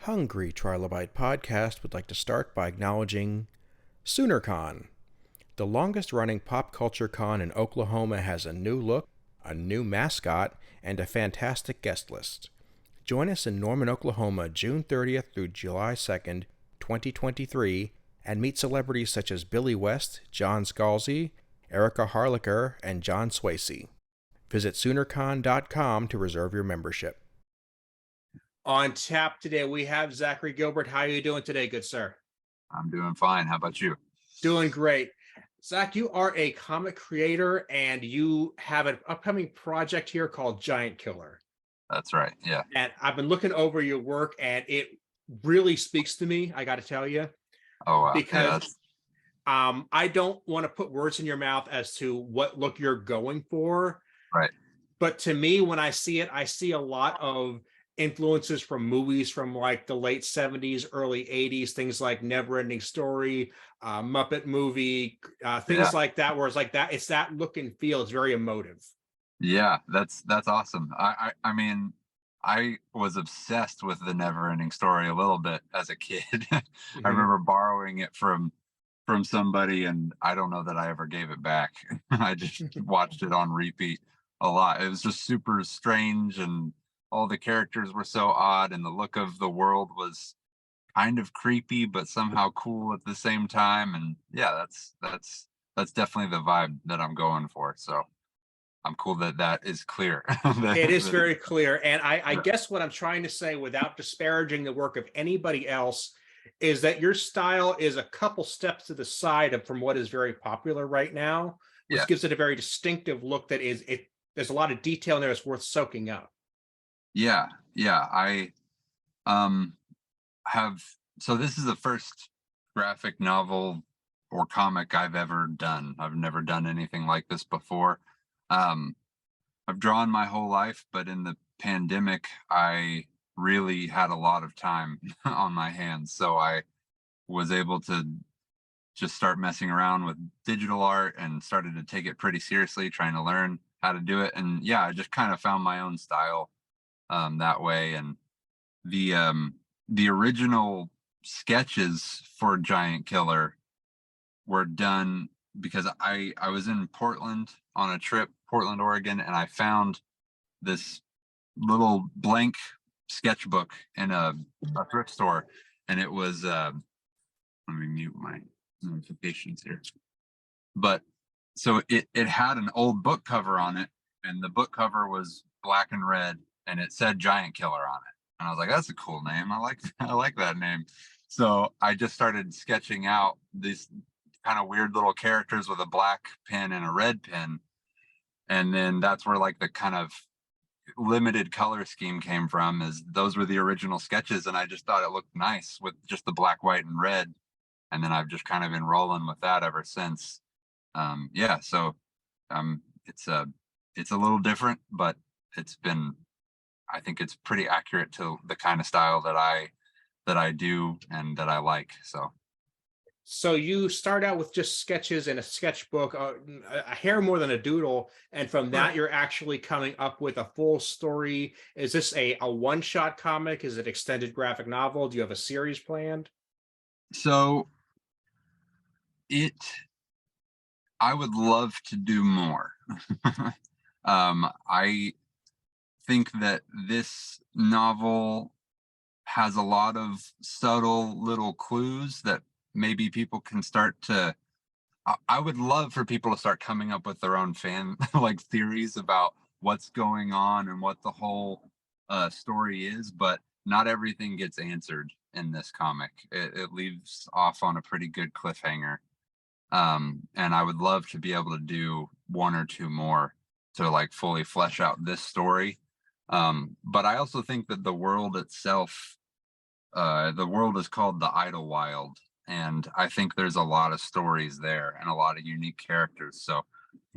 Hungry Trilobyte podcast would like to start by acknowledging SoonerCon. The longest running pop culture con in Oklahoma has a new look, a new mascot, and a fantastic guest list. Join us in Norman, Oklahoma, June 30th through July 2nd, 2023, and meet celebrities such as Billy West, John Scalzi, Erica Harlicker, and John Swayze. Visit SoonerCon.com to reserve your membership. On tap today, we have Zachary Gilbert. How are you doing today, good sir? I'm doing fine. How about you? Doing great. Zach, you are a comic creator and you have an upcoming project here called Giant Killer. That's right. Yeah. And I've been looking over your work and it really speaks to me, I got to tell you. Oh, wow. Because I don't want to put words in your mouth as to what look you're going for. Right. But to me, when I see it, I see a lot of influences from movies from like the late 70s, early 80s, things like Never Ending Story, Muppet Movie, things like that, where it's like that, it's that look and feel. It's very emotive. Yeah, that's awesome. I mean, I was obsessed with the Never Ending Story a little bit as a kid. I remember borrowing it from somebody, and I don't know that I ever gave it back. I just watched it on repeat a lot. It was just super strange, and all the characters were so odd, and the look of the world was kind of creepy but somehow cool at the same time. And yeah, that's definitely the vibe that I'm going for. So I'm cool that that is clear. It is very clear. And I guess what I'm trying to say, without disparaging the work of anybody else, is that your style is a couple steps to the side of from what is very popular right now, which gives it a very distinctive look that is, there's a lot of detail in there that's worth soaking up. Yeah, I have, so this is the first graphic novel or comic I've ever done. I've never done anything like this before. I've drawn my whole life, but in the pandemic, I really had a lot of time on my hands. So I was able to just start messing around with digital art and started to take it pretty seriously, trying to learn how to do it. And yeah, I just kind of found my own style that way. And the original sketches for Giant Killer were done because I was in Portland on a trip, Portland, Oregon, and I found this little blank sketchbook in a thrift store, and it was let me mute my notifications here. But so it had an old book cover on it, and the book cover was black and red, and it said Giant Killer on it. And I was like, that's a cool name. I like that name. So I just started sketching out these kind of weird little characters with a black pen and a red pen. And then that's where like the kind of limited color scheme came from, is those were the original sketches. And I just thought it looked nice with just the black, white, and red. And then I've just kind of been rolling with that ever since. Yeah, so it's a little different, but I think it's pretty accurate to the kind of style that I do and that I like. So you start out with just sketches in a sketchbook, a hair more than a doodle, and from that you're actually coming up with a full story. Is this a one-shot comic? Is it extended graphic novel? Do you have a series planned? So I would love to do more. I think that this novel has a lot of subtle little clues that maybe people can start to, I would love for people to start coming up with their own fan like theories about what's going on and what the whole story is, but not everything gets answered in this comic. It leaves off on a pretty good cliffhanger. And I would love to be able to do one or two more to like fully flesh out this story. But I also think that the world itself, the world is called the Idlewild, and I think there's a lot of stories there and a lot of unique characters. So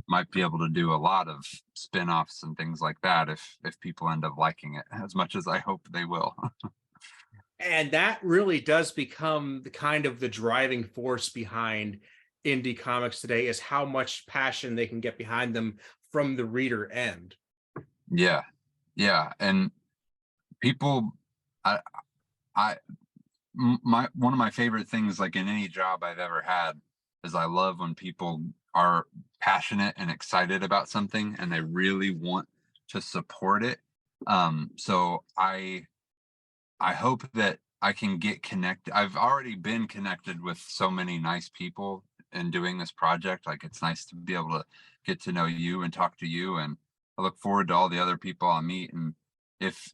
might be able to do a lot of spin-offs and things like that if people end up liking it as much as I hope they will. And that really does become the kind of the driving force behind indie comics today, is how much passion they can get behind them from the reader end. Yeah, and people, I my one of my favorite things, like in any job I've ever had, is I love when people are passionate and excited about something and they really want to support it. So I hope that I can get connected. I've already been connected with so many nice people in doing this project. Like, it's nice to be able to get to know you and talk to you, and I look forward to all the other people I'll meet. And if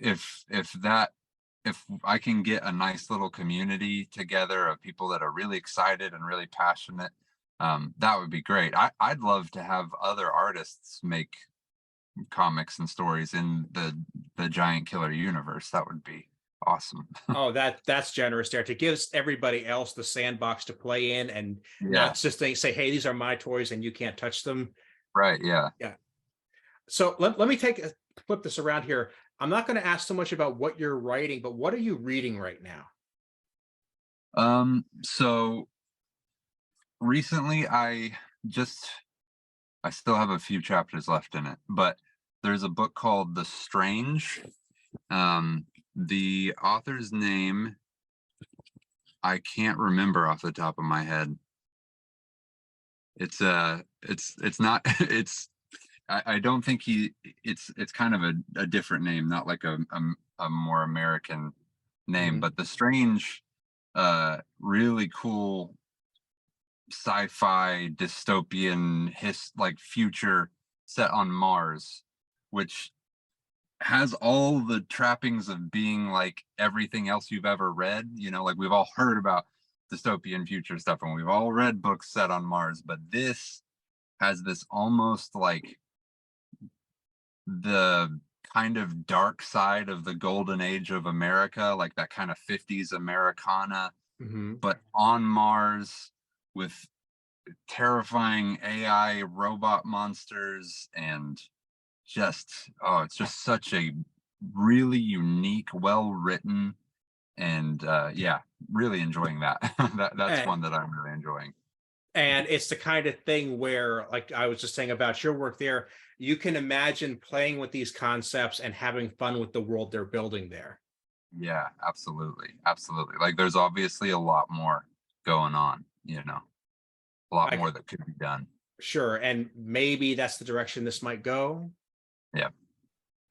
I can get a nice little community together of people that are really excited and really passionate, that would be great. I'd love to have other artists make comics and stories in the giant killer universe. That would be awesome. Oh, that's generous there, to give everybody else the sandbox to play in, and Yeah, not just say, hey, these are my toys and you can't touch them. right. Yeah. Yeah. So let me flip this around here. I'm not going to ask so much about what you're writing, but what are you reading right now? So recently just I still have a few chapters left in it, but there's a book called The Strange. The author's name I can't remember off the top of my head. It's not I don't think it's kind of a different name, not like a more American name, Mhm. but The Strange, really cool sci-fi dystopian like future set on Mars, which has all the trappings of being like everything else you've ever read. Like, we've all heard about dystopian future stuff and we've all read books set on Mars, but this has this almost like the kind of dark side of the golden age of America, like that kind of 50s Americana, Mhm. but on Mars, with terrifying AI robot monsters, and it's just such a really unique, well written, and yeah, really enjoying that. That's And one that I'm really enjoying. and it's the kind of thing where, like I was just saying about your work there, you can imagine playing with these concepts and having fun with the world they're building there. Yeah, absolutely, absolutely. Like, there's obviously a lot more going on, a lot I more that could be done. Sure, and maybe that's the direction this might go. Yeah.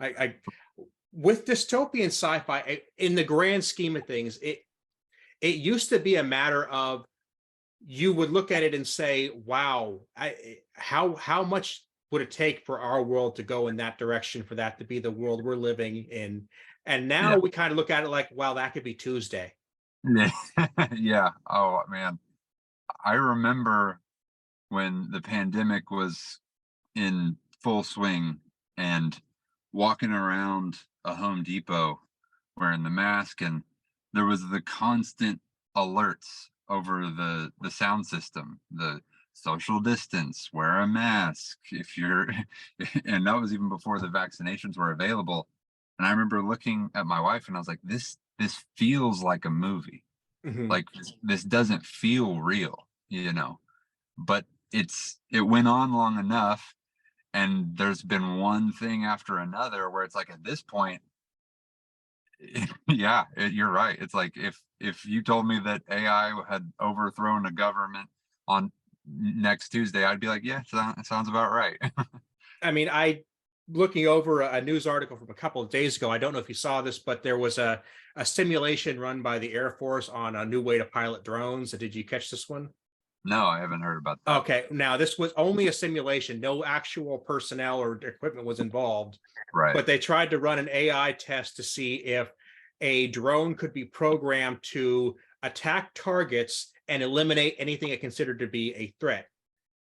I With dystopian sci-fi, in the grand scheme of things, it used to be a matter of, you would look at it and say, "Wow, how much would it take for our world to go in that direction, for that to be the world we're living in?" And now Yeah. we kind of look at it like, "Wow, that could be Tuesday." Yeah. Yeah. Oh man, I remember when the pandemic was in full swing and walking around a Home Depot wearing the mask, and there was the constant alerts over the sound system, the social distance, wear a mask if you're and that was even before the vaccinations were available. And I remember looking at my wife and I was like, this feels like a movie. Mhm. Like, this doesn't feel real, but it went on long enough, and there's been one thing after another where it's like, at this point, yeah, you're right. It's like, if you told me that AI had overthrown a government on next Tuesday, I'd be like, yeah, it sounds about right. I mean, I looking over a news article from a couple of days ago. I don't know if you saw this, but there was a simulation run by the Air Force on a new way to pilot drones. Did you catch this one? No, I haven't heard about that. Okay, now this was only a simulation. No actual personnel or equipment was involved, Right. but they tried to run an AI test to see if a drone could be programmed to attack targets and eliminate anything it considered to be a threat.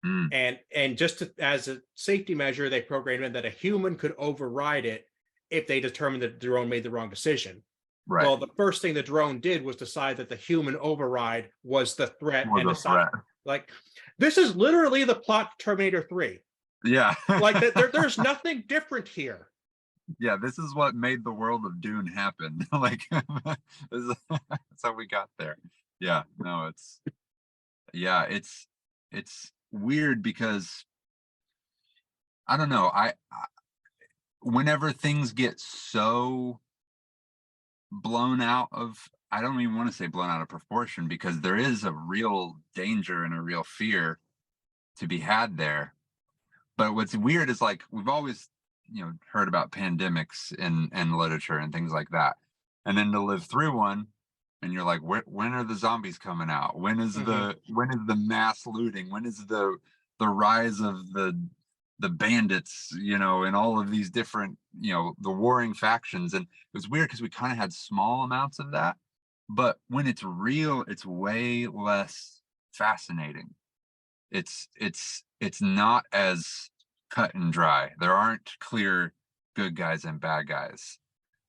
Mm, And just as a safety measure, they programmed in that a human could override it if they determined that the drone made the wrong decision. right. Well, the first thing the drone did was decide that the human override was the threat, Was and a decide, threat. like, this is literally the plot to Terminator 3. Yeah. Like, there's nothing different here. Yeah, this is what made the world of Dune happen. Like, that's how we got there. Yeah, no, yeah, it's weird because I don't know. Whenever things get so blown out of I don't even want to say blown out of proportion, because there is a real danger and a real fear to be had there. But what's weird is, like, we've always, heard about pandemics in literature and things like that. And then to live through one, and you're like, when are the zombies coming out? Hmm. When is the mass looting? When is the rise of the bandits, and all of these different, the warring factions? And it was weird because we kind of had small amounts of that, but when it's real, it's way less fascinating. It's not as cut and dry. There aren't clear good guys and bad guys,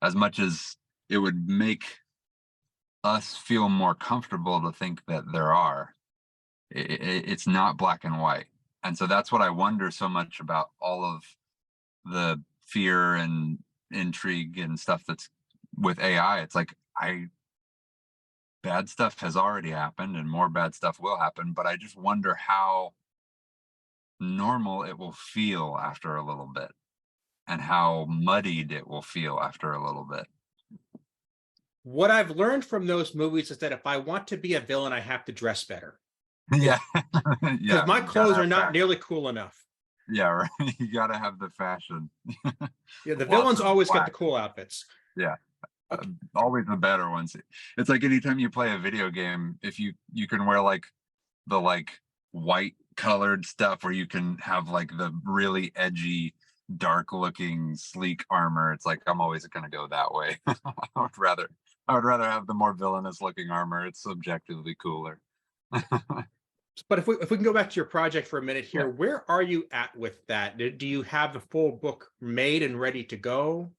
as much as it would make us feel more comfortable to think that there are. It's not black and white. And so that's what I wonder so much about all of the fear and intrigue and stuff that's with AI. It's like, I bad stuff has already happened and more bad stuff will happen, but I just wonder how normal it will feel after a little bit, and how muddied it will feel after a little bit. What I've learned from those movies is that if I want to be a villain, I have to dress better. Yeah. Because Yeah, my you gotta clothes are have not fashion. nearly cool enough. Yeah, right. You gotta have the fashion. Yeah, the Lots villains of always get the black. cool outfits. Yeah, Okay. always the better ones. It's like anytime you play a video game, if you can wear like the white colored stuff, where you can have like the really edgy, dark looking, sleek armor. It's like, I'm always gonna go that way. I would rather have the more villainous looking armor. It's subjectively cooler. But if we can go back to your project for a minute Yeah. here, where are you at with that? Do you have the full book made and ready to go?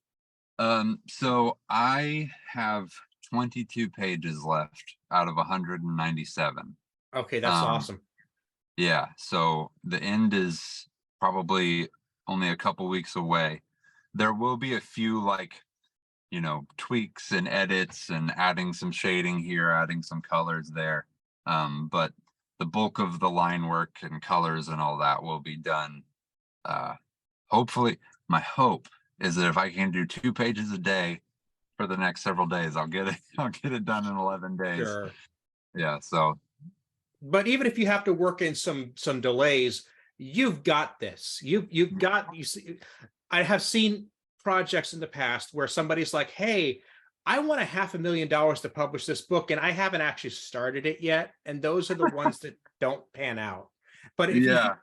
So I have 22 pages left out of 197. Okay, that's Um, awesome. yeah, so the end is probably only a couple weeks away. There will be a few, like, tweaks and edits and adding some shading here, adding some colors there. But the bulk of the line work and colors and all that will be done. Uh, Hopefully, my hope is that if I can do 2 pages a day for the next several days, I'll get it. I'll get it done in 11 days. Sure. Yeah. So But even if you have to work in some delays, you've got this. You've got you see. I have seen projects in the past where somebody's like, "Hey, I want $500,000 to publish this book, and I haven't actually started it yet." And those are the ones that don't pan out. But if yeah,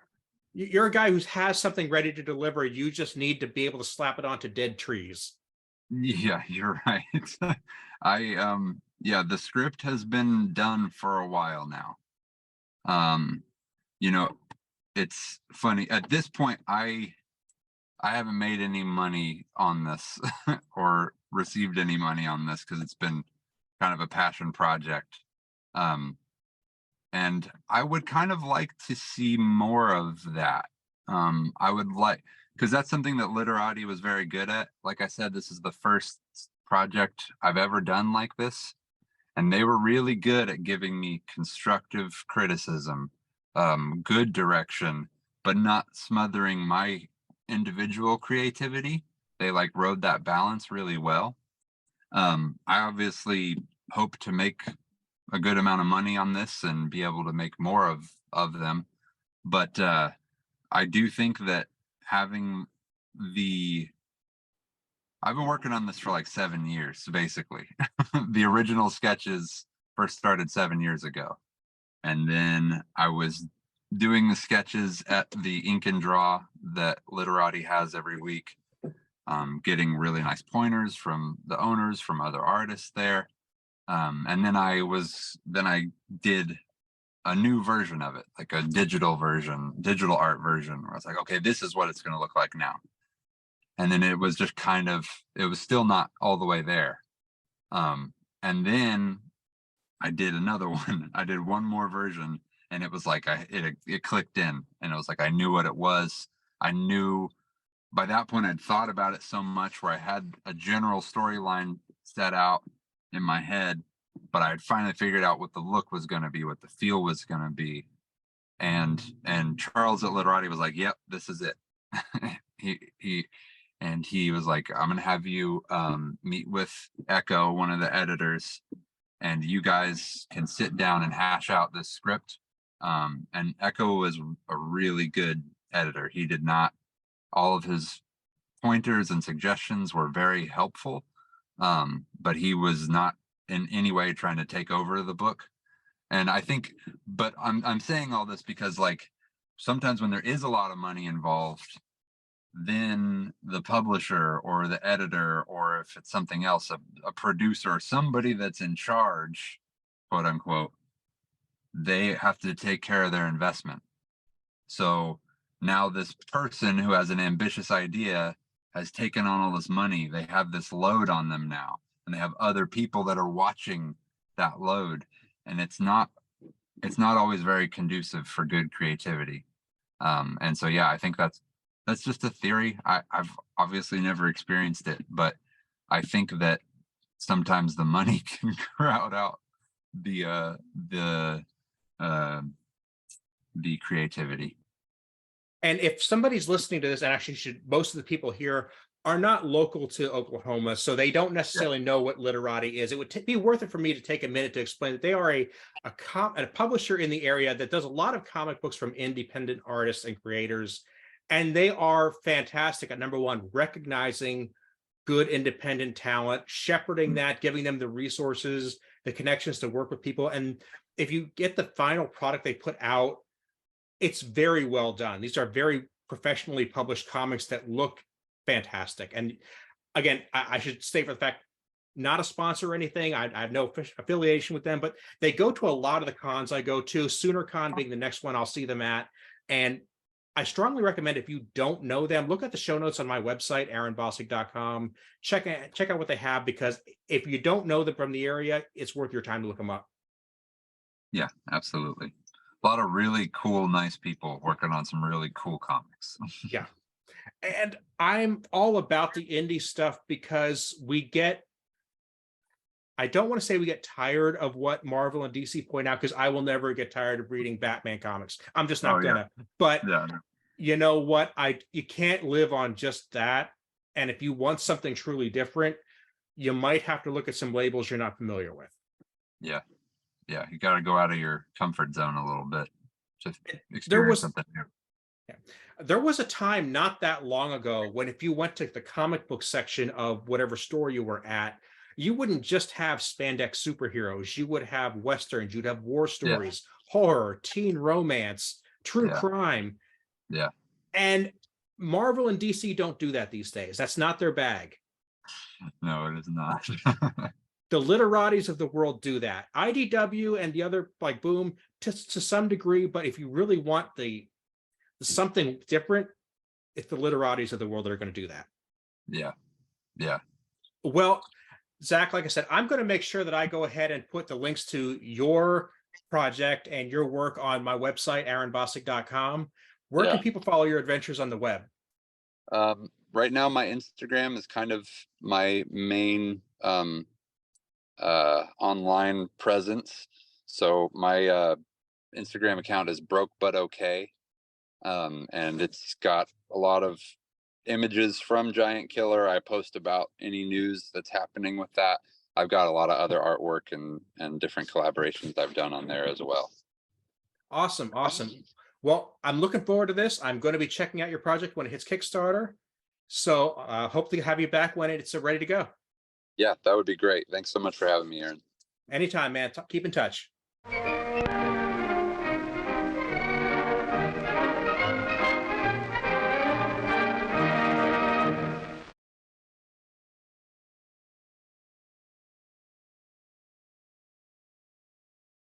you're a guy who has something ready to deliver, you just need to be able to slap it onto dead trees. yeah, you're right. Yeah, the script has been done for a while now. Um, you know, it's funny at this point. I haven't made any money on this or received any money on this, because it's been kind of a passion project. Um, and I would kind of like to see more of that. I would like, because that's something that Literati was very good at. Like I said, this is the first project I've ever done like this, and they were really good at giving me constructive criticism, good direction, but not smothering my individual creativity. They like rode that balance really well. I obviously hope to make a good amount of money on this and be able to make more of them, but I do think that having the I've been working on this for like 7 years, basically. The original sketches first started 7 years ago. And then I was doing the sketches at the ink and draw that Literati has every week, getting really nice pointers from the owners, from other artists there. And then I did a new version of it, like a digital version, digital art version, where I was like, okay, this is what it's going to look like now. And then it was just kind of, it was still not all the way there. And then I did another one. I did one more version, and it was like it clicked in, and it was like I knew what it was. I knew by that point I'd thought about it so much, where I had a general storyline set out in my head, but I had finally figured out what the look was going to be, what the feel was going to be. And Charles at Literati was like, "Yep, this is it." he and he was like, "I'm going to have you meet with Echo, one of the editors, and you guys can sit down and hash out this script. And Echo was a really good editor. He did not, all of his pointers and suggestions were very helpful, but he was not in any way trying to take over the book. And I think, but I'm saying all this because, like, sometimes when there is a lot of money involved, then the publisher or the editor, or if it's something else, a producer, somebody that's in charge, quote unquote, they have to take care of their investment. So now this person who has an ambitious idea has taken on all this money. They have this load on them now, and they have other people that are watching that load, and it's not always very conducive for good creativity. And so, yeah, I think that's just a theory. I've obviously never experienced it, but I think that sometimes the money can crowd out the creativity. And if somebody's listening to this, and actually most of the people here are not local to Oklahoma, so they don't necessarily know what Literati is, it would be worth it for me to take a minute to explain that they are a publisher in the area that does a lot of comic books from independent artists and creators. And they are fantastic at, number one, recognizing good independent talent, shepherding that, giving them the resources, the connections to work with people. And if you get the final product they put out, it's very well done. These are very professionally published comics that look fantastic. And again, I should state for the fact, not a sponsor or anything. I have no affiliation with them, but they go to a lot of the cons I go to, SoonerCon being the next one I'll see them at. And I strongly recommend, if you don't know them, look at the show notes on my website, aaronbossick.com. Check out what they have, because if you don't know them from the area, it's worth your time to look them up. Yeah, absolutely. A lot of really cool, nice people working on some really cool comics. Yeah. And I'm all about the indie stuff because I don't want to say we get tired of what Marvel and DC point out, because I will never get tired of reading Batman comics. I'm just not gonna. But yeah. You know what? You can't live on just that. And if you want something truly different, you might have to look at some labels you're not familiar with. Yeah. Yeah. You got to go out of your comfort zone a little bit to experience something new. Yeah. There was a time not that long ago when, if you went to the comic book section of whatever store you were at, you wouldn't just have spandex superheroes. You would have Westerns, you'd have war stories, horror, teen romance, true crime. Yeah. And Marvel and DC don't do that these days. That's not their bag. No, it is not. The Literatis of the world do that. IDW and the other, like Boom, to some degree, but if you really want the something different, it's the Literatis of the world that are going to do that. Yeah. Yeah. Well, Zach, like I said, I'm going to make sure that I go ahead and put the links to your project and your work on my website, aaronbossick.com. Where can people follow your adventures on the web? Right now, my Instagram is kind of my main online presence. So my Instagram account is broke but okay. And it's got a lot of images from Giant Killer. I post about any news that's happening with that. I've got a lot of other artwork and different collaborations I've done on there as well. Awesome. Well, I'm looking forward to this. I'm going to be checking out your project when it hits Kickstarter. So hope to have you back when it's ready to go. Yeah, that would be great. Thanks so much for having me, Aaron. Anytime, man. Keep in touch.